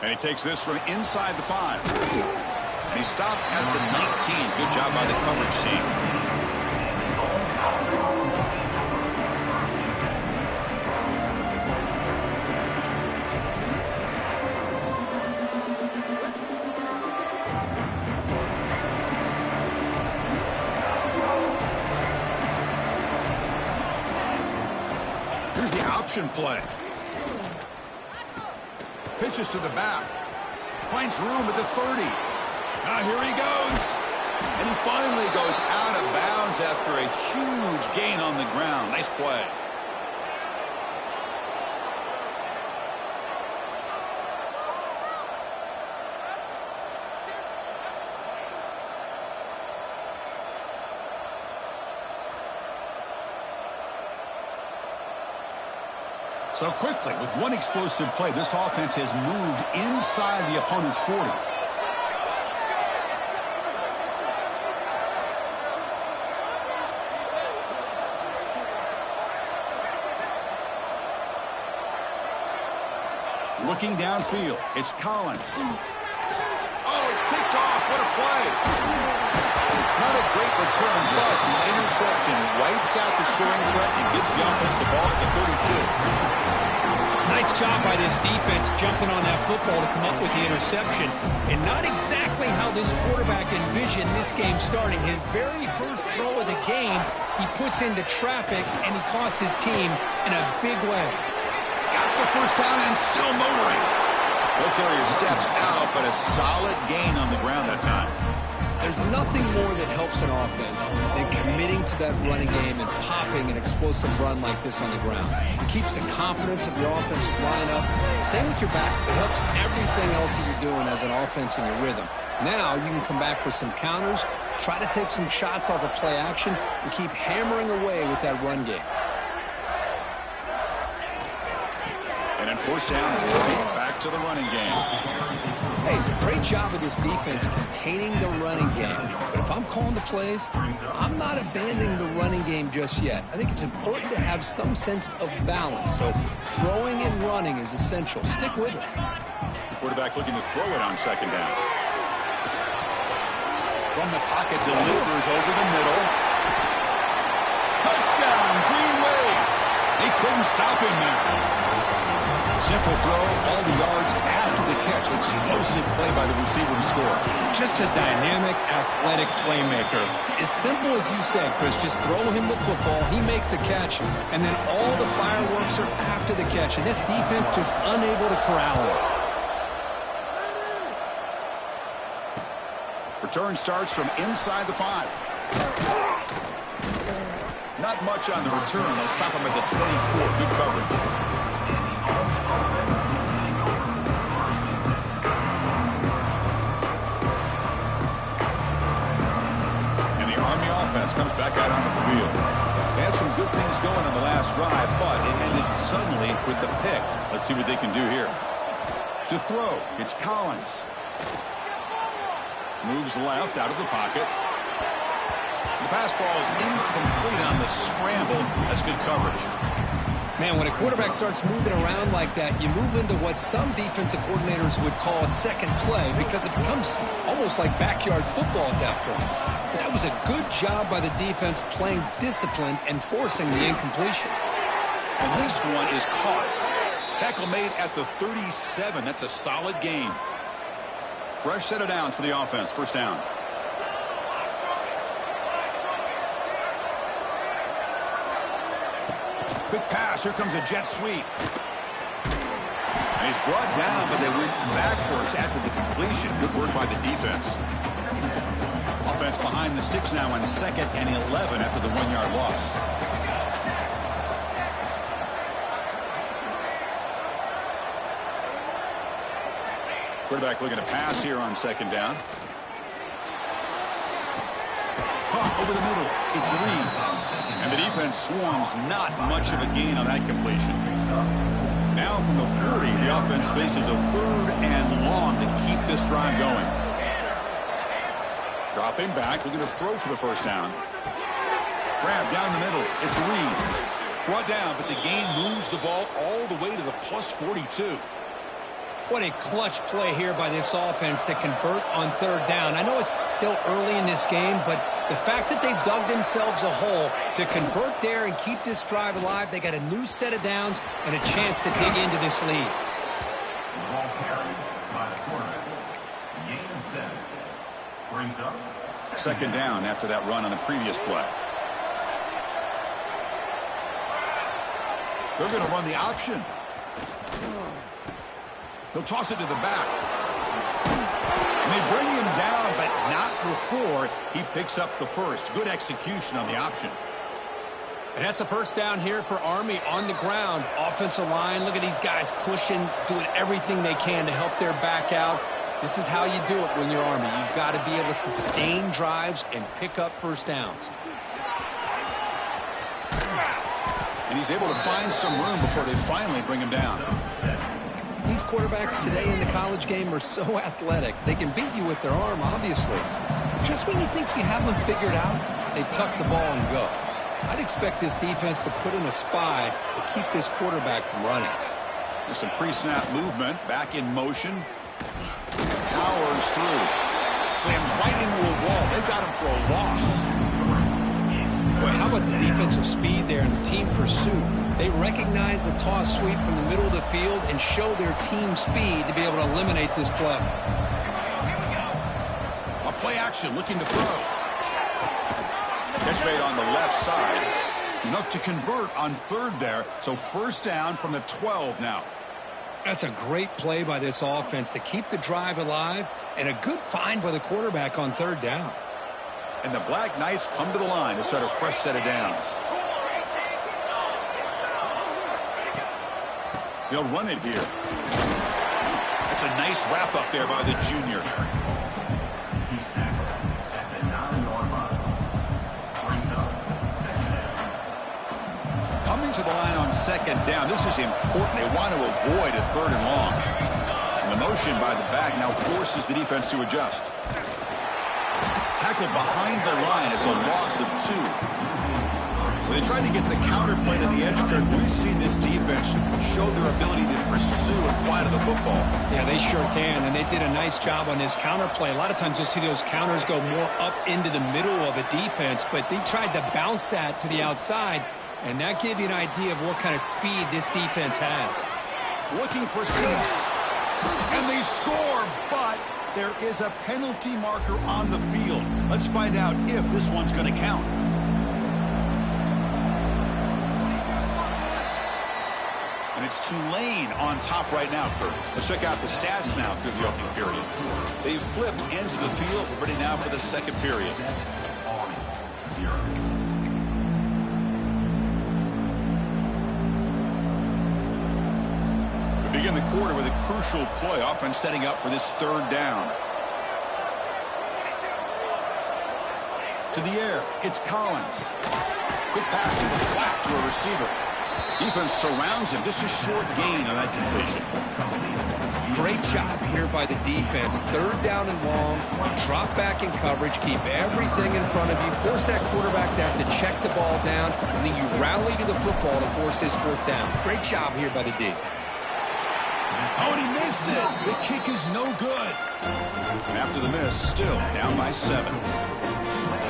And he takes this from inside the 5. And he stopped at the 19. Good job by the coverage team. Here's the option play. Pitches to the back. Finds room at the 30. Now here he goes. And he finally goes out of bounds after a huge gain on the ground. Nice play. So quickly, with one explosive play, this offense has moved inside the opponent's 40. Looking downfield, it's Collins. Oh, it's picked off. What a play. Not a great return, but the interception wipes out the scoring threat and gives the offense the ball at the 32. Nice job by this defense jumping on that football to come up with the interception. And not exactly how this quarterback envisioned this game starting. His very first throw of the game, he puts into traffic, and he costs his team in a big way. Got the first down and still motoring. Ball carrier steps out, but a solid gain on the ground that time. There's nothing more that helps an offense than committing to that running game and popping an explosive run like this on the ground. It keeps the confidence of your offensive line up. Same with your back. It helps everything else that you're doing as an offense in your rhythm. Now you can come back with some counters, try to take some shots off of play action, and keep hammering away with that run game. And then first down, back to the running game. Hey, it's a great job of this defense containing the running game. But if I'm calling the plays, I'm not abandoning the running game just yet. I think it's important to have some sense of balance. So throwing and running is essential. Stick with it. The quarterback looking to throw it on second down. From the pocket, delivers over the middle. Touchdown, Green Wave. They couldn't stop him there. Simple throw, all the yards after the catch. Explosive play by the receiver to score. Just a dynamic, athletic playmaker. As simple as you said, Chris, just throw him the football, he makes a catch, and then all the fireworks are after the catch. And this defense just unable to corral him. Return starts from inside the 5. Not much on the return. They'll stop him at the 24. Good coverage. Comes back out onto the field. They had some good things going on the last drive, but it ended suddenly with the pick. Let's see what they can do here. To throw, it's Collins. Moves left out of the pocket. The pass ball is incomplete on the scramble. That's good coverage. Man, when a quarterback starts moving around like that, you move into what some defensive coordinators would call a second play because it becomes almost like backyard football at that point. But that was a good job by the defense playing discipline and forcing the incompletion. And this one is caught. Tackle made at the 37. That's a solid gain. Fresh set of downs for the offense. First down. Quick pass. Here comes a jet sweep. And he's brought down, but they went backwards after the completion. Good work by the defense. Offense behind the 6 now on 2nd and 11 after the 1-yard loss. Quarterback looking to pass here on 2nd down. Caught over the middle. It's Reed. And the defense swarms. Not much of a gain on that completion. Now from the 40, the offense faces a 3rd and long to keep this drive going. Dropping back, looking to throw for the first down. Grab down the middle. It's Reed. Brought down, but the gain moves the ball all the way to the plus 42. What a clutch play here by this offense to convert on third down. I know it's still early in this game, but the fact that they've dug themselves a hole to convert there and keep this drive alive, they got a new set of downs and a chance to dig into this lead. Ball carried by the quarterback. Gain of 7. Brings up second down after that run on the previous play. They're going to run the option. They'll toss it to the back. And they bring him down, but not before he picks up the first. Good execution on the option. And that's a first down here for Army on the ground. Offensive line, look at these guys pushing, doing everything they can to help their back out. This is how you do it when you're Army. You've got to be able to sustain drives and pick up first downs. And he's able to find some room before they finally bring him down. These quarterbacks today in the college game are so athletic. They can beat you with their arm, obviously. Just when you think you have them figured out, they tuck the ball and go. I'd expect this defense to put in a spy to keep this quarterback from running. There's some pre-snap movement, back in motion. Powers through. Slams right into a wall. They've got him for a loss. Boy, how about the defensive speed there and the team pursuit? They recognize the toss sweep from the middle of the field and show their team speed to be able to eliminate this play. A play action, looking to throw. Catch made on the left side. Enough to convert on third there. So first down from the 12 now. That's a great play by this offense to keep the drive alive and a good find by the quarterback on third down. And the Black Knights come to the line to set a fresh set of downs. They'll run it here. That's a nice wrap up there by the junior. He's tackled at the 9-yard line. Brings up second down. Coming to the line on second down. This is important. They want to avoid a third and long. And the motion by the back now forces the defense to adjust. Tackled behind the line. It's a loss of 2. When they tried to get the counter play to the edge, Kirk, we've seen this defense show their ability to pursue and fly to the football. Yeah, they sure can, and they did a nice job on this counter play. A lot of times you'll see those counters go more up into the middle of a defense, but they tried to bounce that to the outside, and that gave you an idea of what kind of speed this defense has. Looking for 6. And they score, but there is a penalty marker on the field. Let's find out if this one's going to count. And it's Tulane on top right now, Kurt. Let's check out the stats now through the opening period. They've flipped into the field. We're ready now for the second period. We begin the quarter with a crucial play. Offense setting up for this third down. To the air, it's Collins. Quick pass to the flat to a receiver. Defense surrounds him. Just a short gain on that completion. Great job here by the defense. Third down and long. Drop back in coverage. Keep everything in front of you. Force that quarterback to have to check the ball down. And then you rally to the football to force this fourth down. Great job here by the D. Oh, and he missed it. The kick is no good. And after the miss, still down by 7.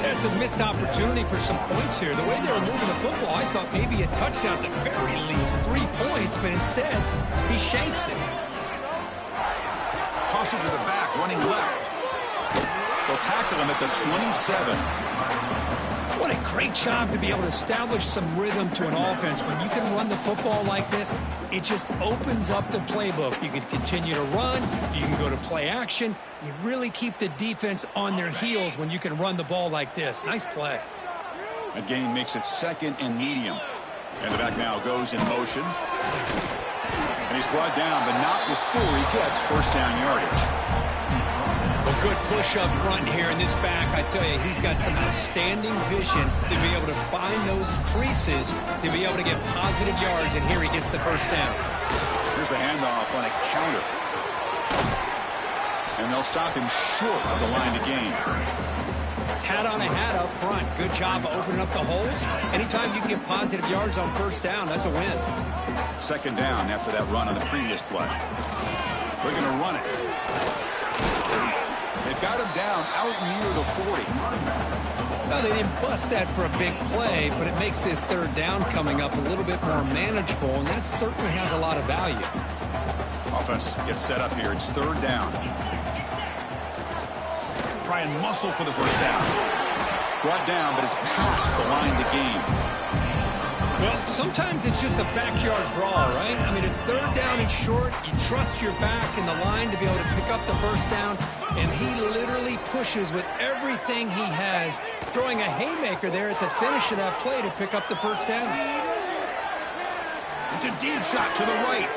That's a missed opportunity for some points here. The way they were moving the football, I thought maybe a touchdown, at the very least 3 points, but instead, he shanks it. Toss it to the back, running left. They'll tackle him at the 27. What a great job to be able to establish some rhythm to an offense. When you can run the football like this, it just opens up the playbook. You can continue to run. You can go to play action. You really keep the defense on their heels when you can run the ball like this. Nice play. A gain makes it second and medium. And the back now goes in motion. And he's brought down, but not before he gets first down yardage. A good push up front here in this back. I tell you, he's got some outstanding vision to be able to find those creases, to be able to get positive yards, and here he gets the first down. Here's the handoff on a counter. And they'll stop him short of the line to gain. Hat on a hat up front. Good job of opening up the holes. Anytime you can get positive yards on first down, that's a win. Second down after that run on the previous play. They're going to run it. They've got him down out near the 40. Well, they didn't bust that for a big play, but it makes this third down coming up a little bit more manageable, and that certainly has a lot of value. Offense gets set up here. It's third down. Try and muscle for the first down. Brought down, but it's past the line to gain. Well, sometimes it's just a backyard brawl, right? I mean, it's third down and short. You trust your back in the line to be able to pick up the first down, and he literally pushes with everything he has, throwing a haymaker there at the finish of that play to pick up the first down. It's a deep shot to the right.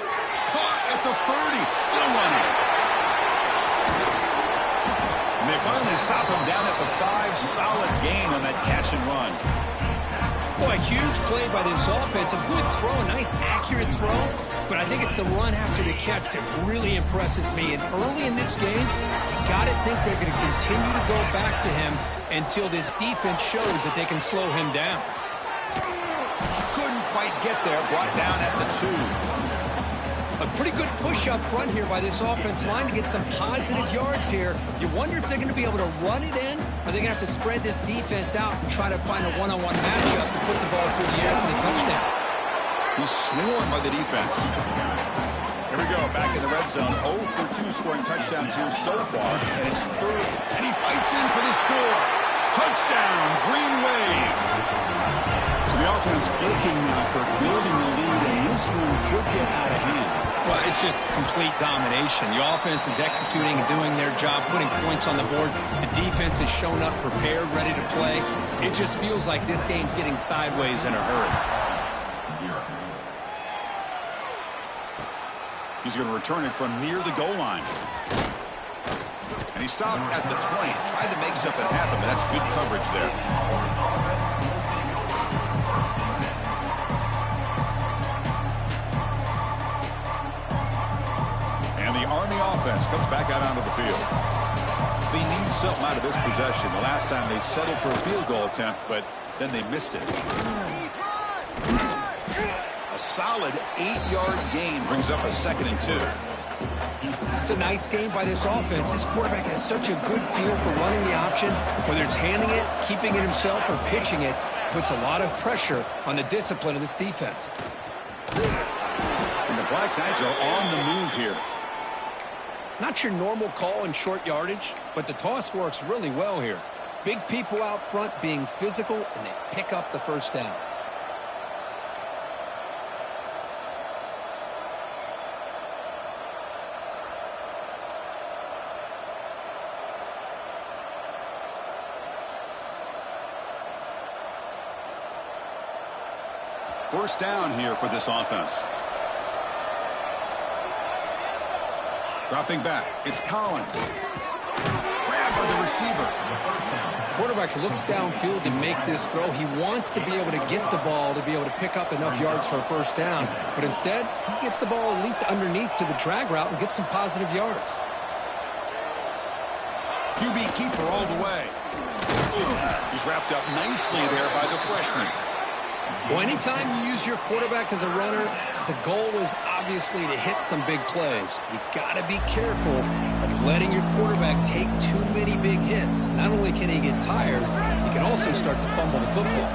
Caught at the 30. Still running. And they finally stop him down at the 5. Solid gain on that catch and run. Boy, a huge play by this offense. A good throw, a nice, accurate throw. But I think it's the run after the catch that really impresses me. And early in this game, you got to think they're going to continue to go back to him until this defense shows that they can slow him down. Couldn't quite get there. Brought down at the 2. A pretty good push up front here by this offense line to get some positive yards here. You wonder if they're going to be able to run it in, or they're going to have to spread this defense out and try to find a one-on-one matchup and put the ball through the air for the touchdown. He's swarmed by the defense. Here we go, back in the red zone. 0 for 2 scoring touchdowns here so far, and it's third. And he fights in for the score. Touchdown, Green Wave. So the offense clicking now, Kirk, building the lead, and this one could get out of hand. Well, it's just complete domination. The offense is executing and doing their job, putting points on the board. The defense has shown up prepared, ready to play. It just feels like this game's getting sideways in a hurry. He's going to return it from near the goal line. And he stopped at the 20. Tried to make something happen, but that's good coverage there. Army offense comes back out onto the field. They need something out of this possession. The last time they settled for a field goal attempt, but then they missed it. A solid 8-yard gain brings up a 2nd and 2. It's a nice game by this offense. This quarterback has such a good feel for running the option. Whether it's handing it, keeping it himself, or pitching it, puts a lot of pressure on the discipline of this defense. And the Black Knights are on the move here. Not your normal call in short yardage, but the toss works really well here. Big people out front being physical, and they pick up the first down. First down here for this offense. Dropping back, it's Collins. Grabbed by the receiver. Quarterback looks downfield to make this throw. He wants to be able to get the ball to be able to pick up enough yards for a first down. But instead, he gets the ball at least underneath to the drag route and gets some positive yards. QB keeper all the way. He's wrapped up nicely there by the freshman. Well, anytime you use your quarterback as a runner, the goal is obviously to hit some big plays. You got to be careful of letting your quarterback take too many big hits. Not only can he get tired, he can also start to fumble the football.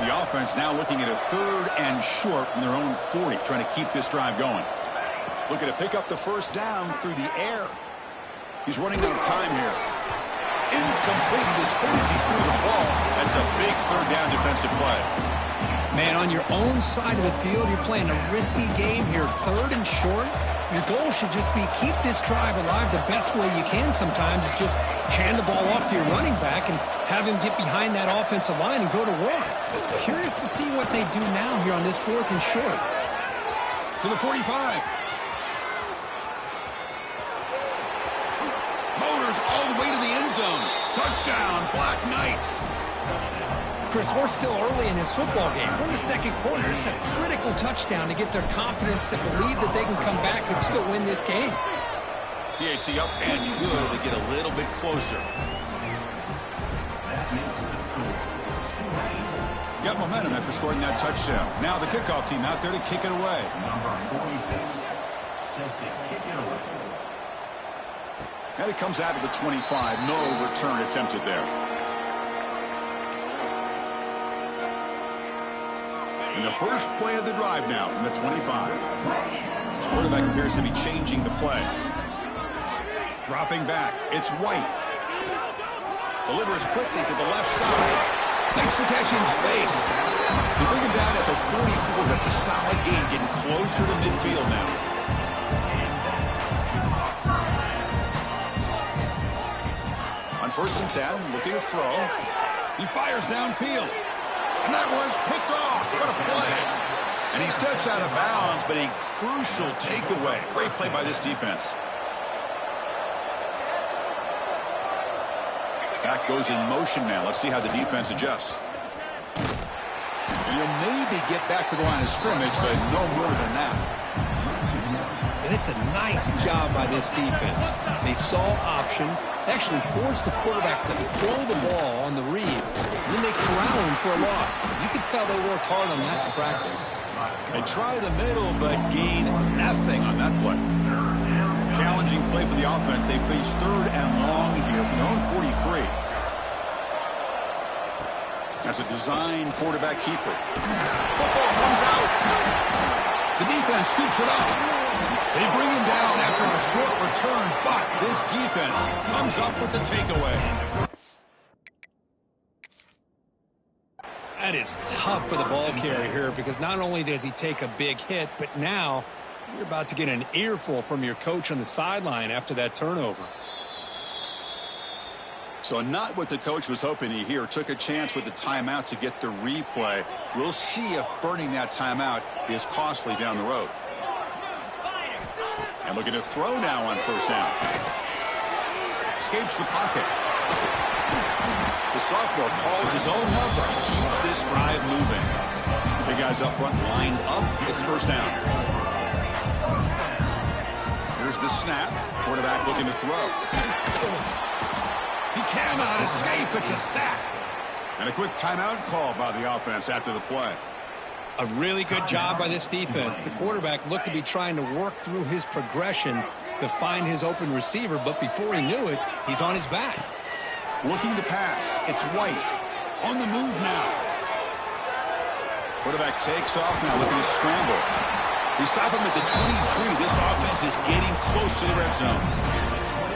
The offense now looking at a 3rd and short from their own 40, trying to keep this drive going. Looking to pick up the first down through the air. He's running out of time here. Incomplete. He just hit as he threw the ball. That's a big 3rd down defensive play. Man, on your own side of the field, you're playing a risky game here. 3rd and short. Your goal should just be keep this drive alive the best way you can sometimes. Is just hand the ball off to your running back and have him get behind that offensive line and go to work. Curious to see what they do now here on this 4th and short. To the 45. Motors all the way to the end zone. Touchdown, Black Knights. Chris, we're still early in this football game. We're in the 2nd quarter. It's a critical touchdown to get their confidence to believe that they can come back and still win this game. PHC up and good to get a little bit closer. Got momentum after scoring that touchdown. Now the kickoff team out there to kick it away. Number 46, set to kick it away. And it comes out of the 25. No return attempted there. And the first play of the drive now from the 25. The quarterback appears to be changing the play. Dropping back. It's White. Delivers quickly to the left side. Makes the catch in space. They bring him down at the 44. That's a solid gain, getting closer to midfield now. On 1st and 10, looking to throw. He fires downfield. And that one's picked off. What a play. And he steps out of bounds, but a crucial takeaway. Great play by this defense. Back goes in motion now. Let's see how the defense adjusts. And you'll maybe get back to the line of scrimmage, but no more than that. And it's a nice job by this defense. They saw option, actually forced the quarterback to pull the ball on the read, and then they corral him for a loss. You could tell they worked hard on that in practice. They try the middle, but gain nothing on that play. Challenging play for the offense. They face 3rd and long here from their own 43. That's a design quarterback keeper. Football comes out. The defense scoops it up. They bring him down after a short return, but this defense comes up with the takeaway. That is tough for the ball carrier here because not only does he take a big hit, but now you're about to get an earful from your coach on the sideline after that turnover. So not what the coach was hoping to hear. Took a chance with the timeout to get the replay. We'll see if burning that timeout is costly down the road. And looking to throw now on 1st down. Escapes the pocket. The sophomore calls his own number and keeps this drive moving. The guys up front lined up. It's 1st down. Here's the snap. Quarterback looking to throw. He cannot escape. It's a sack. And a quick timeout call by the offense after the play. A really good job by this defense. The quarterback looked to be trying to work through his progressions to find his open receiver, but before he knew it, he's on his back. Looking to pass. It's White. On the move now. Quarterback takes off now, looking to scramble. They stop him at the 23. This offense is getting close to the red zone.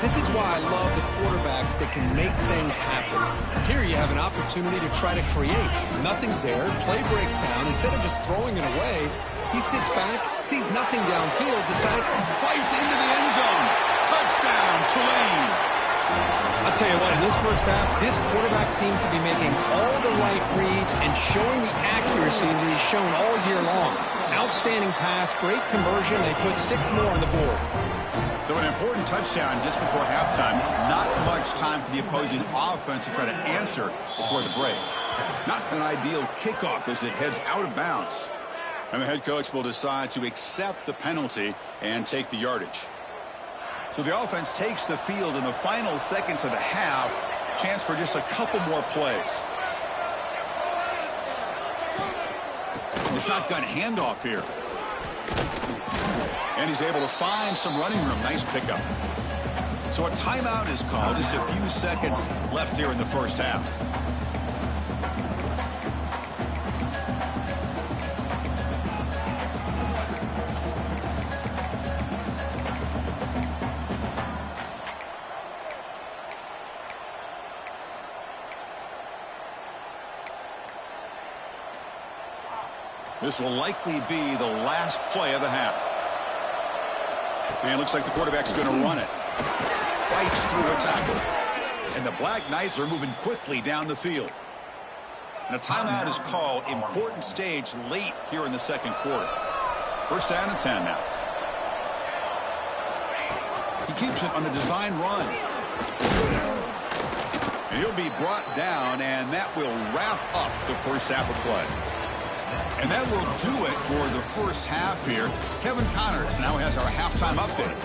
This is why I love the quarterbacks that can make things happen. Here you have an opportunity to try to create. Nothing's there. Play breaks down. Instead of just throwing it away, he sits back, sees nothing downfield, decides, fights into the end zone. Touchdown, Tulane. I'll tell you what, in this first half, this quarterback seemed to be making all the right reads and showing the accuracy that he's shown all year long. Outstanding pass, great conversion. They put 6 more on the board. So an important touchdown just before halftime. Not much time for the opposing offense to try to answer before the break. Not an ideal kickoff as it heads out of bounds. And the head coach will decide to accept the penalty and take the yardage. So the offense takes the field in the final seconds of the half. Chance for just a couple more plays. The shotgun handoff here. And he's able to find some running room. Nice pickup. So a timeout is called. Just a few seconds left here in the first half. This will likely be the last play of the half. And it looks like the quarterback's going to run it. Fights through a tackle. And the Black Knights are moving quickly down the field. And a timeout is called. Important stage late here in the second quarter. 1st down and 10 now. He keeps it on the design run. And he'll be brought down, and that will wrap up the first half of play. And that will do it for the first half here. Kevin Connors now has our halftime update.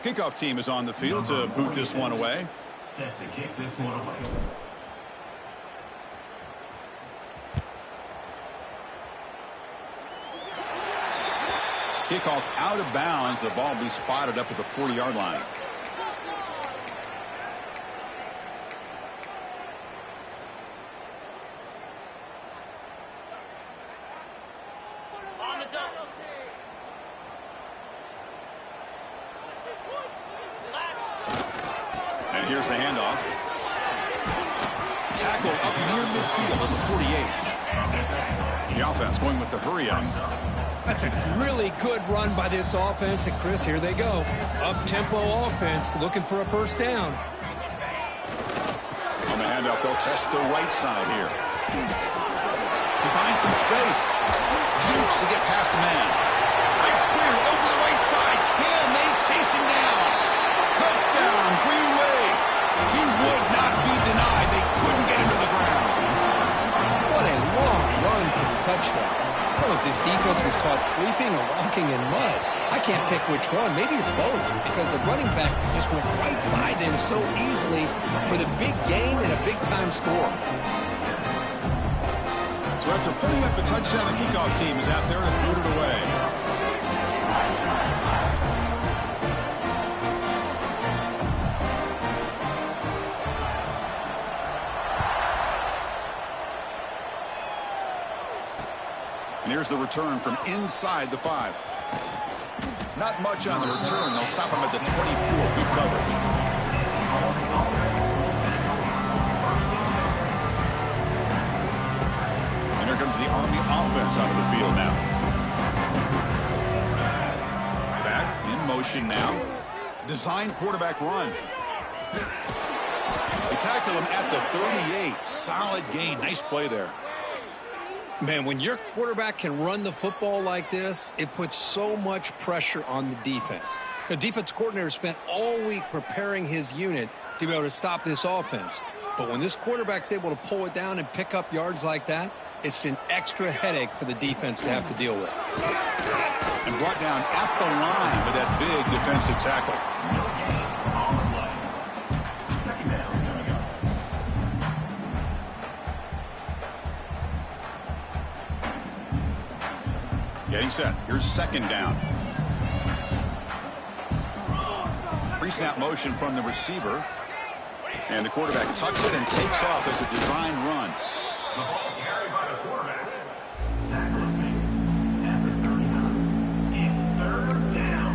Kickoff team is on the field to boot this one away. Set to kick this one away. Kickoff out of bounds. The ball will be spotted up at the 40-yard line. And here's the handoff. Tackle up near midfield at the 48. The offense going with the hurry up. That's a really good run by this offense. And, Chris, here they go. Up-tempo offense looking for a first down. On the handoff, they'll test the right side here. He finds some space. Jukes to get past the man. Right square over the right side. Can they chase him down? Touchdown, Green Wave. He would not be denied. They couldn't get him to the ground. What a long run for the touchdown. I don't know if this defense was caught sleeping or walking in mud. I can't pick which one. Maybe it's both, because the running back just went right by them so easily for the big gain and a big-time score. So after putting up a touchdown, the kickoff team is out there to boot it away. And here's the return from inside the 5. Not much on the return. They'll stop him at the 24. Good coverage. And here comes the Army offense out of the field now. Back in motion now. Design quarterback run. They tackle him at the 38. Solid gain. Nice play there. Man, when your quarterback can run the football like this, it puts so much pressure on the defense. The defense coordinator spent all week preparing his unit to be able to stop this offense. But when this quarterback's able to pull it down and pick up yards like that, it's an extra headache for the defense to have to deal with. And brought down at the line with that big defensive tackle. Getting set. Here's second down. Pre-snap motion from the receiver. And the quarterback tucks it and takes off as a design run. The ball carried by the quarterback. Tackle is made at the 39. It's third down.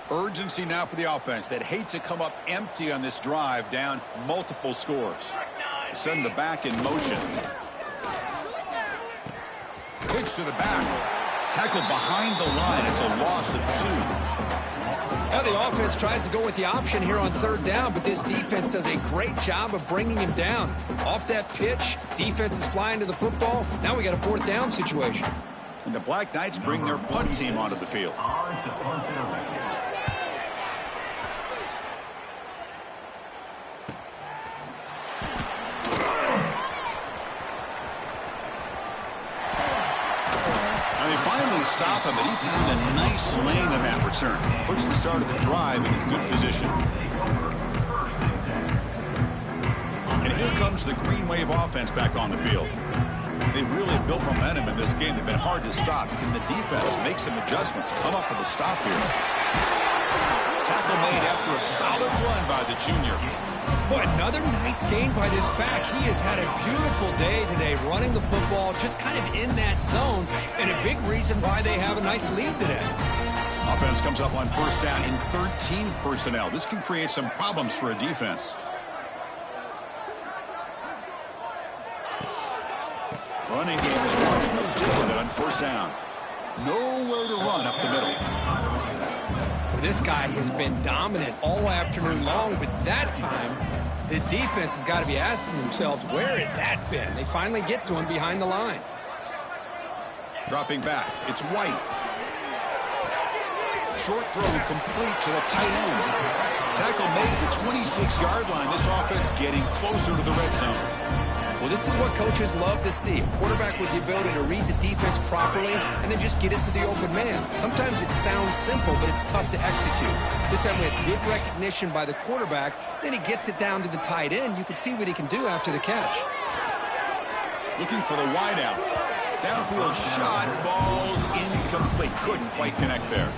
Urgency now for the offense that hate to come up empty on this drive, down multiple scores. Send the back in motion. Pitch to the back. Tackled behind the line. It's a loss of 2. Now the offense tries to go with the option here on third down, but this defense does a great job of bringing him down. Off that pitch, defense is flying to the football. Now we got a fourth down situation. And the Black Knights bring their punt team onto the field. It's a punt penalty. Stop him, but he found a nice lane in that return. Puts the start of the drive in a good position. And here comes the Green Wave offense back on the field. They've really built momentum in this game. They've been hard to stop. Can the defense make some adjustments? Come up with a stop here. Tackle made after a solid run by the junior. Boy, another nice game by this back. He has had a beautiful day today running the football, just kind of in that zone, and a big reason why they have a nice lead today. Offense comes up on first down in 13 personnel. This can create some problems for a defense. Running game is working. They'll stick with it on first down. Nowhere to run up the middle. Well, this guy has been dominant all afternoon long, but that time, the defense has got to be asking themselves, where has that been? They finally get to him behind the line. Dropping back, it's White. Short throw complete to the tight end. Tackle made at the 26-yard line. This offense getting closer to the red zone. Well, this is what coaches love to see. A quarterback with the ability to read the defense properly and then just get it to the open man. Sometimes it sounds simple, but it's tough to execute. This time we had good recognition by the quarterback. Then he gets it down to the tight end. You can see what he can do after the catch. Looking for the wideout. Downfield shot falls incomplete. Couldn't quite connect there.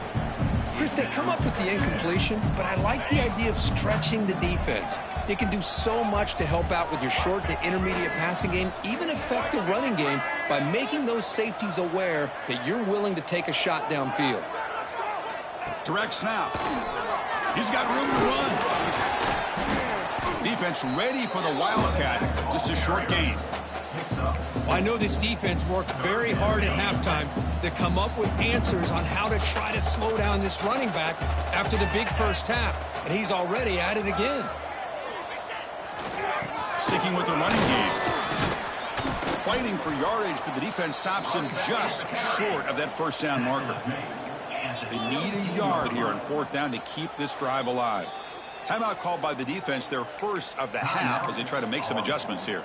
Chris, they come up with the incompletion, but I like the idea of stretching the defense. They can do so much to help out with your short to intermediate passing game, even affect the running game by making those safeties aware that you're willing to take a shot downfield. Direct snap. He's got room to run. Defense ready for the Wildcat. Just a short gain. Well, I know this defense worked very hard at halftime to come up with answers on how to try to slow down this running back after the big first half, and he's already at it again. Sticking with the running game. Fighting for yardage, but the defense stops him just short of that first down marker. They need a yard here on fourth down to keep this drive alive. Timeout called by the defense, their first of the half, as they try to make some adjustments here.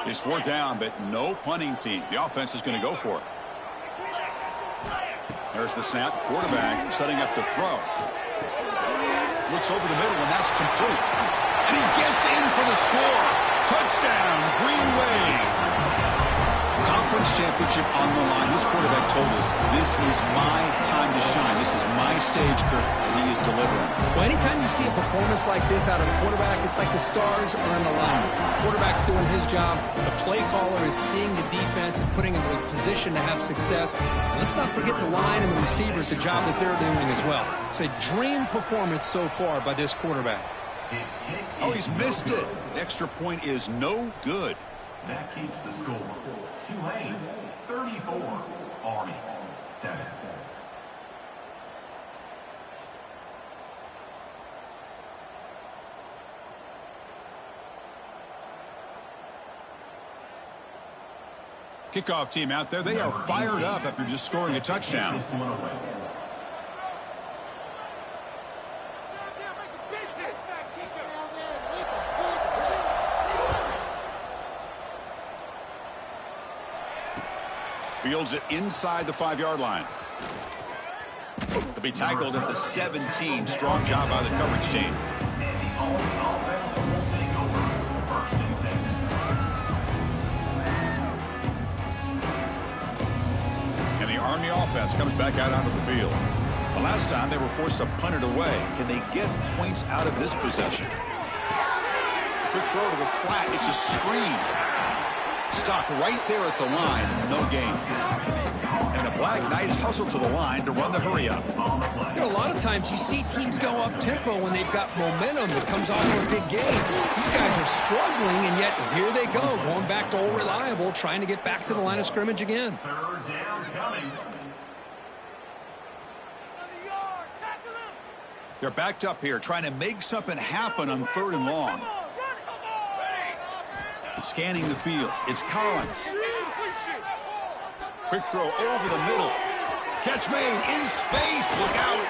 It's fourth down, but no punting team. The offense is going to go for it. There's the snap. Quarterback setting up to throw. Looks over the middle, and that's complete. And he gets in for the score. Touchdown, Green Wave. Conference championship on the line. This quarterback told us, this is my time to shine. This is my stage, Kirk, and he is delivering. Well, anytime you see a performance like this out of a quarterback, it's like the stars are in alignment. The quarterback's doing his job. The play caller is seeing the defense and putting him in a position to have success. And let's not forget the line and the receivers, the job that they're doing as well. It's a dream performance so far by this quarterback. Oh, he's missed it. The extra point is no good. That keeps the score. Tulane 34, Army 7. Kickoff team out there. They are fired up after just scoring a touchdown. Fields it inside the 5-yard line. He'll be tackled at the 17. Strong job by the coverage team. And the Army offense comes back out onto the field. The last time they were forced to punt it away. Can they get points out of this possession? Quick throw to the flat. It's a screen. Stopped right there at the line. No gain. And the Black Knights hustle to the line to run the hurry-up. You know, a lot of times you see teams go up-tempo when they've got momentum that comes off of a big game. These guys are struggling, and yet here they go, going back to old reliable, trying to get back to the line of scrimmage again. Third down coming. They're backed up here, trying to make something happen on 3rd and long. Scanning the field. It's Collins. Quick throw over the middle. Catch made in space. Look out.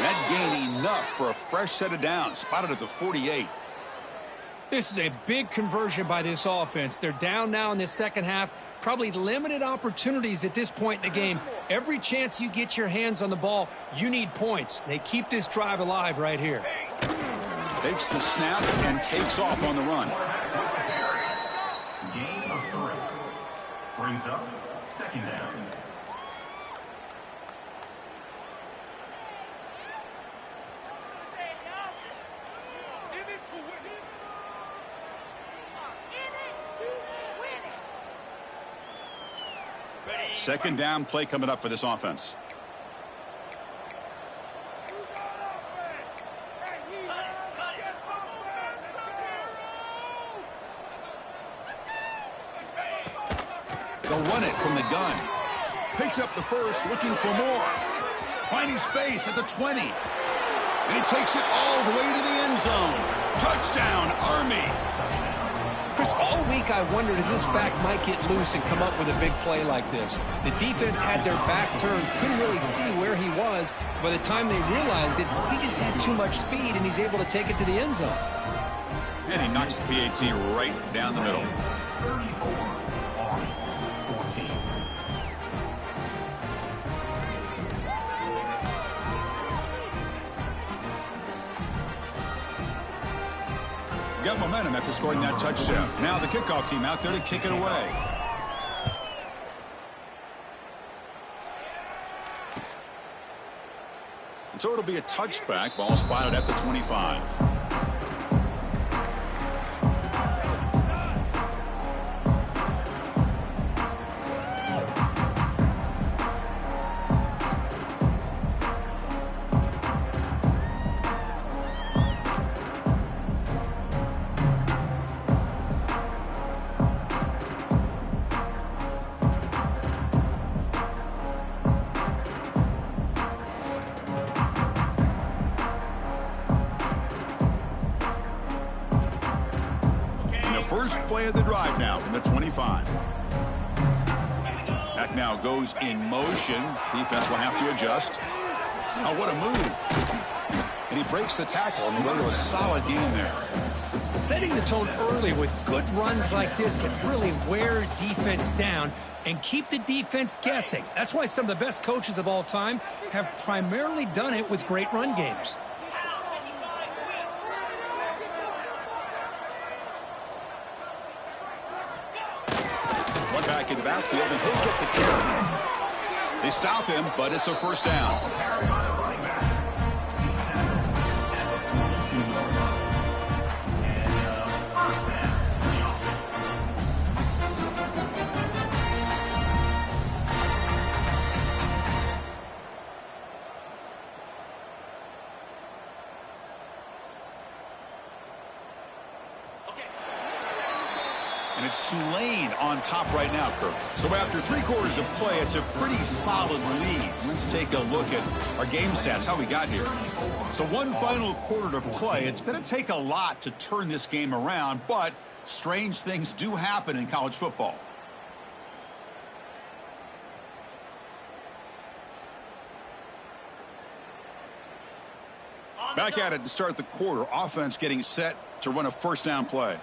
That gain enough for a fresh set of downs. Spotted at the 48. This is a big conversion by this offense. They're down now in the second half. Probably limited opportunities at this point in the game. Every chance you get your hands on the ball, you need points. They keep this drive alive right here. Takes the snap and takes off on the run. Gain of 3. Brings up second down. Second down play coming up for this offense. They'll run it from the gun. Picks up the first, looking for more. Finding space at the 20. And he takes it all the way to the end zone. Touchdown, Army. Chris, all week I wondered if this back might get loose and come up with a big play like this. The defense had their back turned, couldn't really see where he was. By the time they realized it, he just had too much speed, and he's able to take it to the end zone. And he knocks the PAT right down the middle. 34, Army 14. Got momentum after scoring that touchdown. Now the kickoff team out there to kick it away. So it'll be a touchback. Ball spotted at the 25. First play of the drive now from the 25. That now goes in motion. Defense will have to adjust. Oh, what a move. And he breaks the tackle on the way to a solid gain there. Setting the tone early with good runs like this can really wear defense down and keep the defense guessing. That's why some of the best coaches of all time have primarily done it with great run games. Back in the backfield, and he'll get the carry. They stop him, but it's a first down. And it's Tulane on top right now, Kirk. So after 3 quarters of play, it's a pretty solid lead. Let's take a look at our game stats, how we got here. So one final quarter to play. It's going to take a lot to turn this game around, but strange things do happen in college football. Back at it to start the quarter. Offense getting set to run a first down play.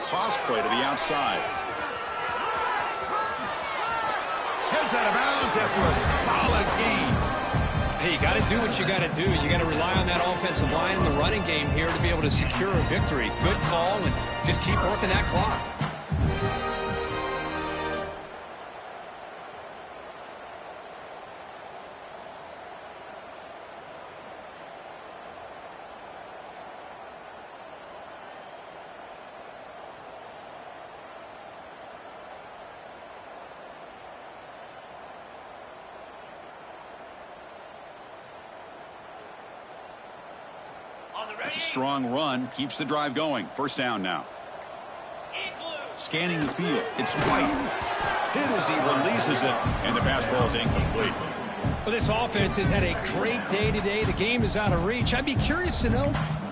Toss play to the outside. Heads out of bounds after a solid gain. Hey, you got to do what you got to do. You got to rely on that offensive line in the running game here to be able to secure a victory. Good call, and just keep working that clock. That's a strong run. Keeps the drive going. First down now. Scanning the field. It's White. Hit as he releases it, and the pass ball is incomplete. Well, this offense has had a great day today. The game is out of reach. I'd be curious to know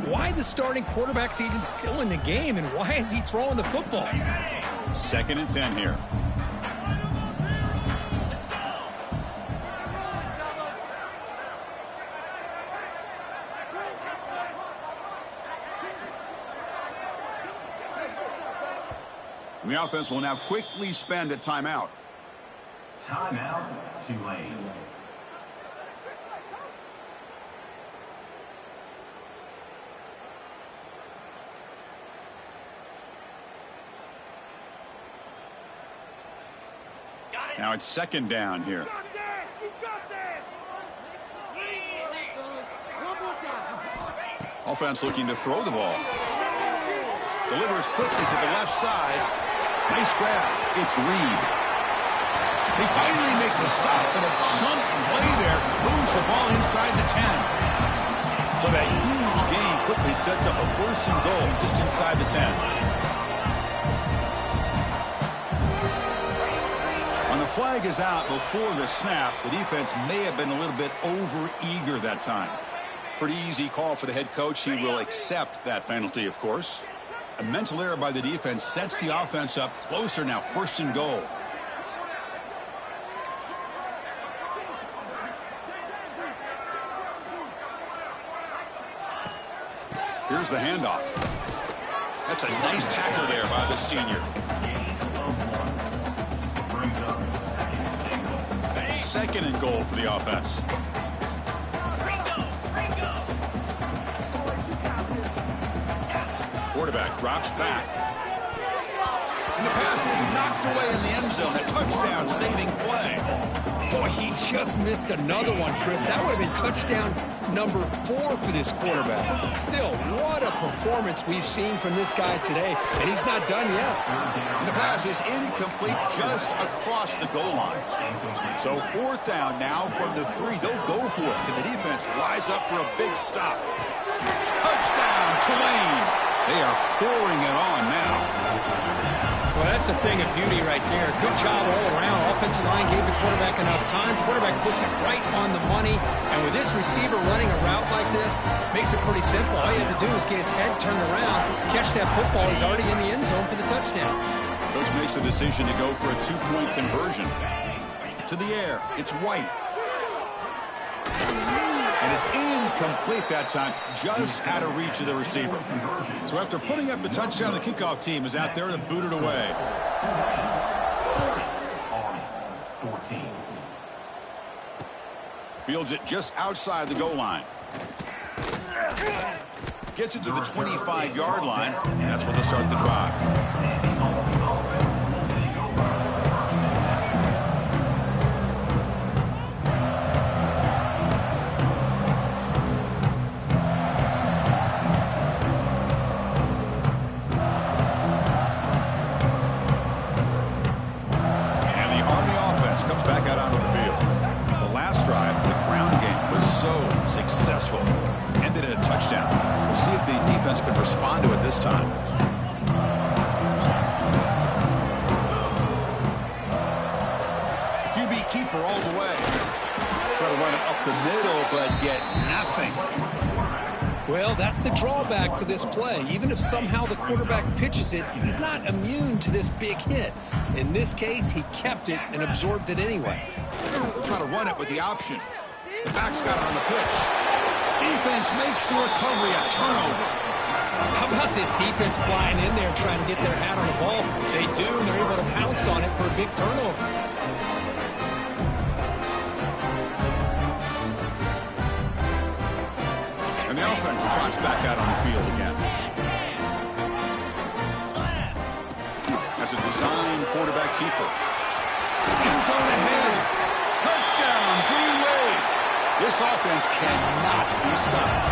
why the starting quarterback's even still in the game, and why is he throwing the football? 2nd and 10 here. The offense will now quickly spend a timeout. Timeout, Tulane. Now it's 2nd down here. Offense looking to throw the ball. Delivers quickly to the left side. Nice grab. It's Reed. They finally make the stop, and a chunk play there moves the ball inside the 10. So that huge gain quickly sets up a 1st and goal just inside the 10. When the flag is out before the snap, the defense may have been a little bit over-eager that time. Pretty easy call for the head coach. He will accept that penalty, of course. A mental error by the defense sets the offense up closer now. 1st and goal. Here's the handoff. That's a nice tackle there by the senior. 2nd and goal for the offense. quarterback drops back. And the pass is knocked away in the end zone. A touchdown saving play. Boy, he just missed another one, Chris. That would have been touchdown number 4 for this quarterback. Still, what a performance we've seen from this guy today, and he's not done yet. And the pass is incomplete just across the goal line. So 4th down now from the 3. They'll go for it. Can the defense rise up for a big stop? Touchdown, Tulane. They are pouring it on now. Well, that's a thing of beauty right there. Good job all around. Offensive line gave the quarterback enough time. Quarterback puts it right on the money. And with this receiver running a route like this, makes it pretty simple. All you have to do is get his head turned around, catch that football. He's already in the end zone for the touchdown. Coach makes the decision to go for a 2-point conversion. To the air, it's White. And it's incomplete that time, just out of reach of the receiver. So after putting up the touchdown, the kickoff team is out there to boot it away. 14. Fields it just outside the goal line. Gets it to the 25-yard line. That's where they'll start the drive. Successful. Ended in a touchdown. We'll see if the defense can respond to it this time. QB keeper all the way. Try to run it up the middle, but get nothing. Well, that's the drawback to this play. Even if somehow the quarterback pitches it, he's not immune to this big hit. In this case, he kept it and absorbed it anyway. We'll try to run it with the option. The back's got it on the pitch. Defense makes the recovery a turnover. How about this defense flying in there trying to get their hat on the ball? They do, and they're able to pounce on it for a big turnover. And the offense trots back out on the field again. That's a design quarterback keeper. End zone ahead. Touchdown, Green Wave. This offense cannot be stopped.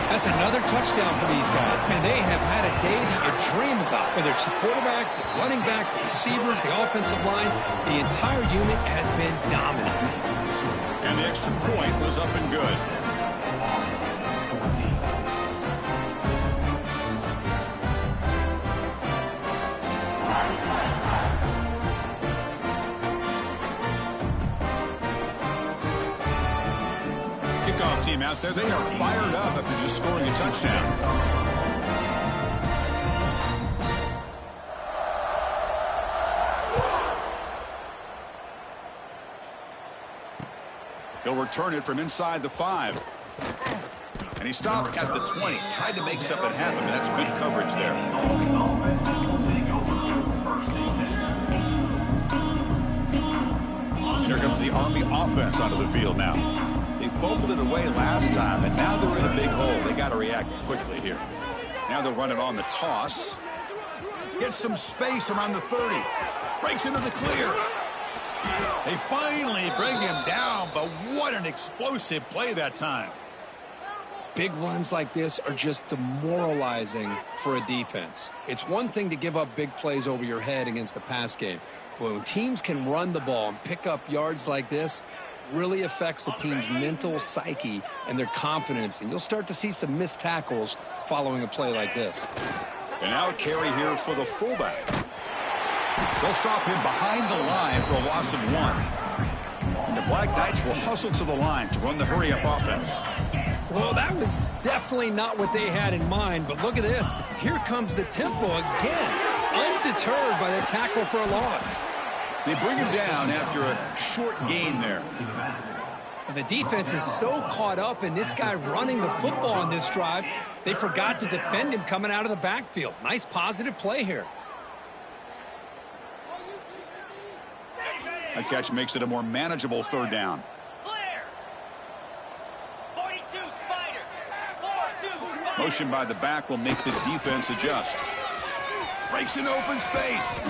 That's another touchdown for these guys. Man, they have had a day that you dream about. Whether it's the quarterback, the running back, the receivers, the offensive line, the entire unit has been dominant. And the extra point was up and good. Team out there, they are fired up after just scoring a touchdown. He'll return it from inside the 5. And he stopped at the 20. Tried to make something happen, but that's good coverage there. And here comes the Army offense onto the field now. They fumbled it away last time, and now they're in a big hole. They got to react quickly here. Now they'll run it on the toss. Gets some space around the 30. Breaks into the clear. They finally bring him down, but what an explosive play that time. Big runs like this are just demoralizing for a defense. It's one thing to give up big plays over your head against the pass game. But when teams can run the ball and pick up yards like this, really affects the team's mental psyche and their confidence, and you'll start to see some missed tackles following a play like this. And now a carry here for the fullback. They'll stop him behind the line for a loss of 1. And the Black Knights will hustle to the line to run the hurry-up offense. Well, that was definitely not what they had in mind, but look at this. Here comes the tempo again, undeterred by the tackle for a loss. They bring him down after a short gain there. The defense is so caught up in this guy running the football on this drive, they forgot to defend him coming out of the backfield. Nice positive play here. That catch makes it a more manageable 3rd down. Clear. 42 Spider. 4-2 Spider. Motion by the back will make the defense adjust. Breaks an open space.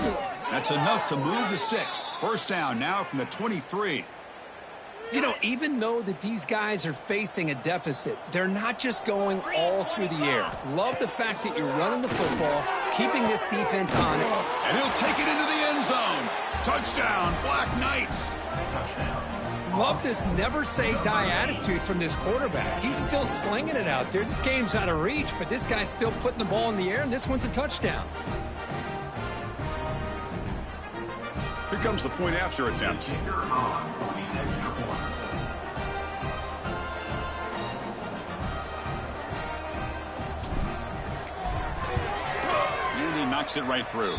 That's enough to move the sticks. First down now from the 23. You know, even though that these guys are facing a deficit, they're not just going all through the air. Love the fact that you're running the football, keeping this defense on it. And he'll take it into the end zone. Touchdown, Black Knights. Love this never-say-die attitude from this quarterback. He's still slinging it out there. This game's out of reach, but this guy's still putting the ball in the air, and this one's a touchdown. Here comes the point after attempt. And he knocks it right through.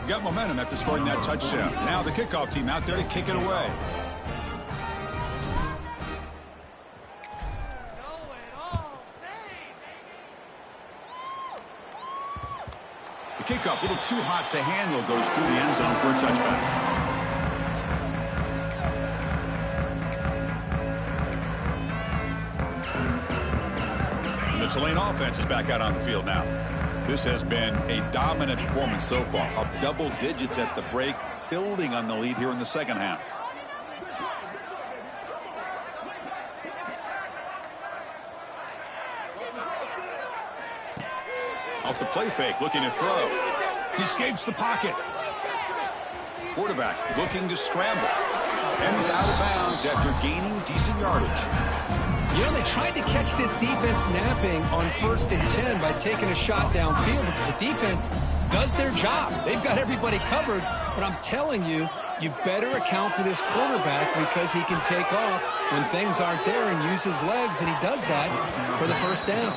Got momentum after scoring that touchdown. Now the kickoff team out there to kick it away. The kickoff, a little too hot to handle, goes through the end zone for a touchback. And the Tulane offense is back out on the field now. This has been a dominant performance so far, up double digits at the break, building on the lead here in the second half. Off the play fake, looking to throw. He escapes the pocket. Quarterback looking to scramble. And he's out of bounds after gaining decent yardage. You know, they tried to catch this defense napping on 1st and 10 by taking a shot downfield. The defense does their job. They've got everybody covered. But I'm telling you, you better account for this quarterback because he can take off when things aren't there and use his legs, and he does that for the first down.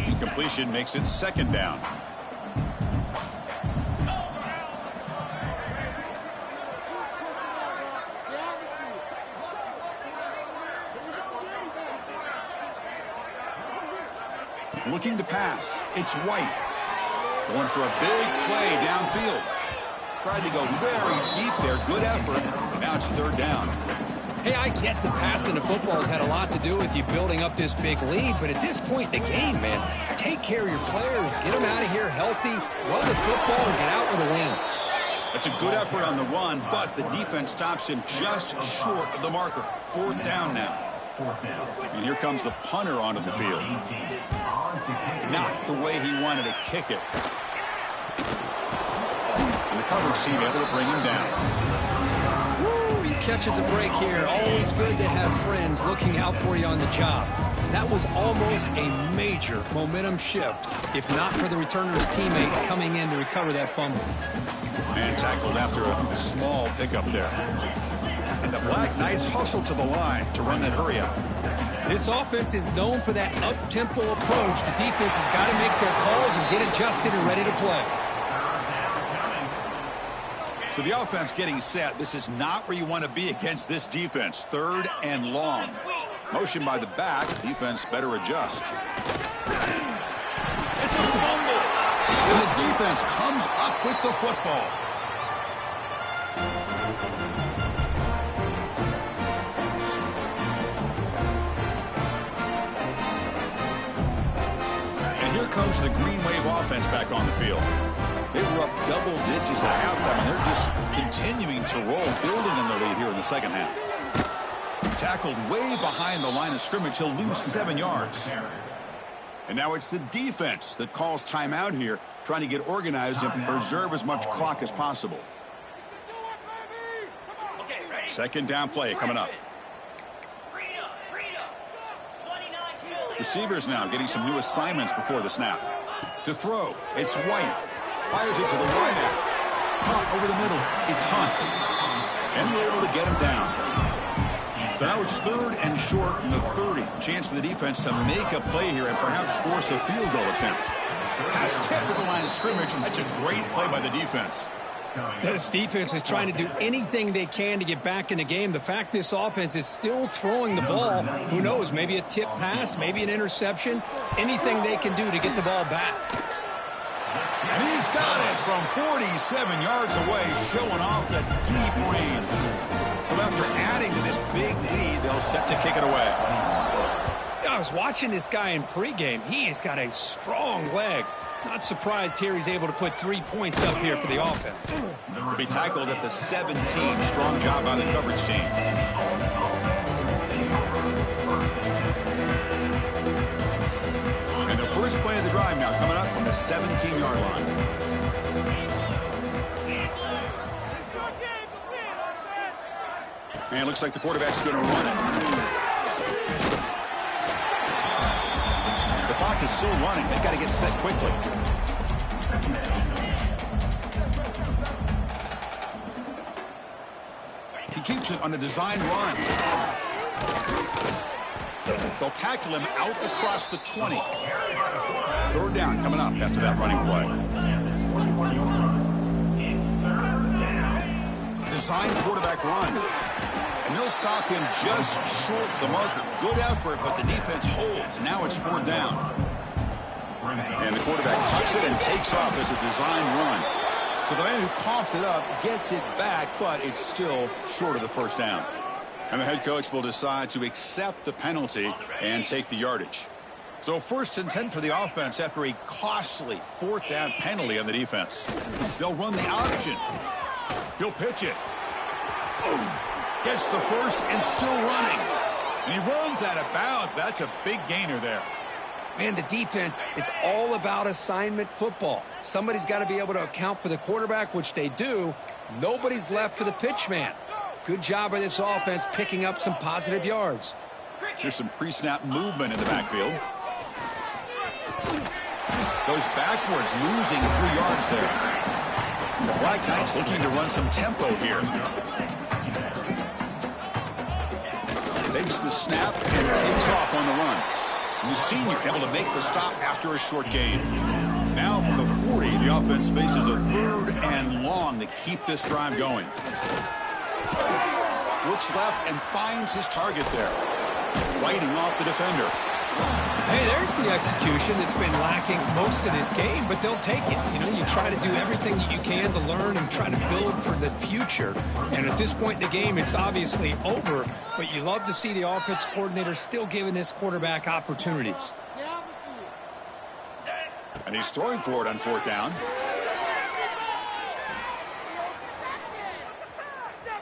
Incompletion makes it second down. Looking to pass. It's White. Going for a big play downfield. Tried to go very deep there. Good effort. Now it's third down. Hey, I get the passing of football has had a lot to do with you building up this big lead, but at this point in the game, man, take care of your players. Get them out of here healthy. Run the football and get out with a win. That's a good effort on the run, but the defense stops him just short of the marker. Fourth down now. And here comes the punter onto the field. Not the way he wanted to kick it. And the coverage team able to bring him down. Woo, he catches a break here. Always good to have friends looking out for you on the job. That was almost a major momentum shift, if not for the returner's teammate coming in to recover that fumble. And tackled after a small pickup there. And the Black Knights hustle to the line to run that hurry up. This offense is known for that up-tempo approach. The defense has got to make their calls and get adjusted and ready to play. So the offense getting set. This is not where you want to be against this defense. Third and long. Motion by the back. Defense better adjust. It's a fumble. And the defense comes up with the football. Comes the Green Wave offense back on the field. They were up double digits at halftime, and they're just continuing to roll, building on the lead here in the second half. Tackled way behind the line of scrimmage. He'll lose 7 yards. And now it's the defense that calls timeout here, trying to get organized and preserve as much clock as possible. Second down play coming up. Receivers now getting some new assignments before the snap. To throw, it's White. Fires it to the wideout. Caught over the middle, it's Hunt. And they're able to get him down. So now it's third and short from the 30. Chance for the defense to make a play here and perhaps force a field goal attempt. Pass tipped at the line of scrimmage. That's a great play by the defense. This defense is trying to do anything they can to get back in the game. The fact this offense is still throwing the ball, who knows, maybe a tip pass, maybe an interception, anything they can do to get the ball back. And he's got it from 47 yards away, showing off the deep range. So after adding to this big lead, they'll set to kick it away. I was watching this guy in pregame. He has got a strong leg. Not surprised here he's able to put 3 points up here for the offense. To be tackled at the 17. Strong job by the coverage team. And the first play of the drive now coming up from the 17-yard line. And it looks like the quarterback's going to run it. The clock is still running. They've got to get set quickly. He keeps it on a design run. They'll tackle him out across the 20. Third down coming up after that running play. Design quarterback run. And they'll stop him just short of the marker. Good effort, but the defense holds. Now it's 4th down. And the quarterback tucks it and takes off as a design run. So the man who coughed it up gets it back, but it's still short of the first down. And the head coach will decide to accept the penalty and take the yardage. So 1st and 10 for the offense after a costly 4th down penalty on the defense. They'll run the option. He'll pitch it. Gets the first and still running. And he runs out of bounds. That's a big gainer there. Man, the defense, it's all about assignment football. Somebody's got to be able to account for the quarterback, which they do. Nobody's left for the pitch man. Good job by this offense picking up some positive yards. Here's some pre-snap movement in the backfield. Goes backwards, losing 3 yards there. The Black Knights looking to run some tempo here. Takes the snap and takes off on the run. And the senior able to make the stop after a short gain. Now from the 40, the offense faces a 3rd and long to keep this drive going. Looks left and finds his target there. Fighting off the defender. Hey, there's the execution that's been lacking most of this game, but they'll take it. You know, you try to do everything that you can to learn and try to build for the future. And at this point in the game, it's obviously over, but you love to see the offense coordinator still giving this quarterback opportunities. And he's throwing for it on 4th down.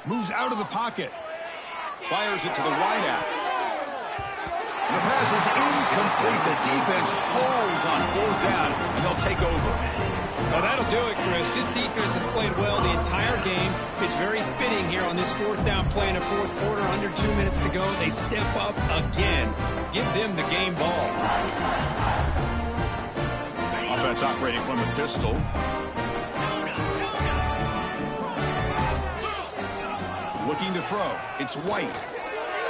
Moves out of the pocket. Fires it to the wide out. The pass is incomplete. The defense holds on 4th down, and they'll take over. Well, that'll do it, Chris. This defense has played well the entire game. It's very fitting here on this 4th down play in the 4th quarter. Under 2 minutes to go, they step up again. Give them the game ball. Offense operating from the pistol. Looking to throw. It's White.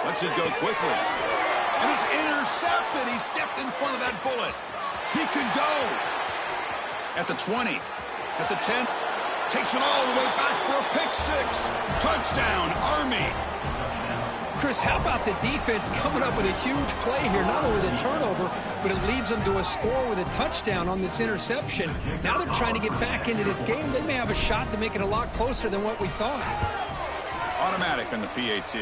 Lets it go quickly. And it's intercepted. He stepped in front of that bullet. He could go. At the 20. At the 10. Takes it all the way back for a pick 6. Touchdown, Army. Chris, how about the defense coming up with a huge play here? Not only the turnover, but it leads them to a score with a touchdown on this interception. Now they're trying to get back into this game. They may have a shot to make it a lot closer than what we thought. Automatic on the PAT.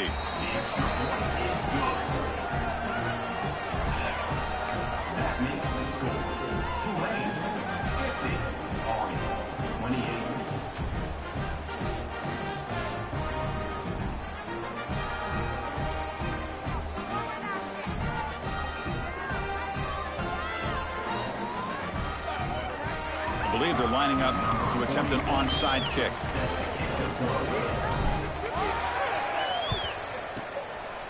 I believe they're lining up to attempt an onside kick.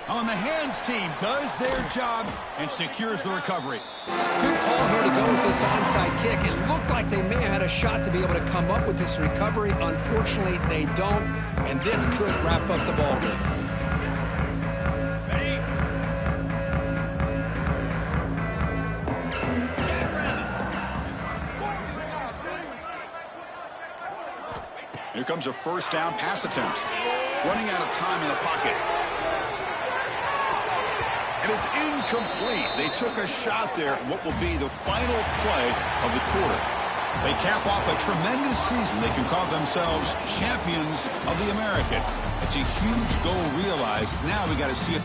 On the hands team does their job and secures the recovery. Good call here to go with this onside kick. It looked like they may have had a shot to be able to come up with this recovery. Unfortunately, they don't, and this could wrap up the ball game. Here comes a first down pass attempt. Running out of time in the pocket. And it's incomplete. They took a shot there at what will be the final play of the quarter. They cap off a tremendous season. They can call themselves champions of the American. It's a huge goal realized. Now we got to see it.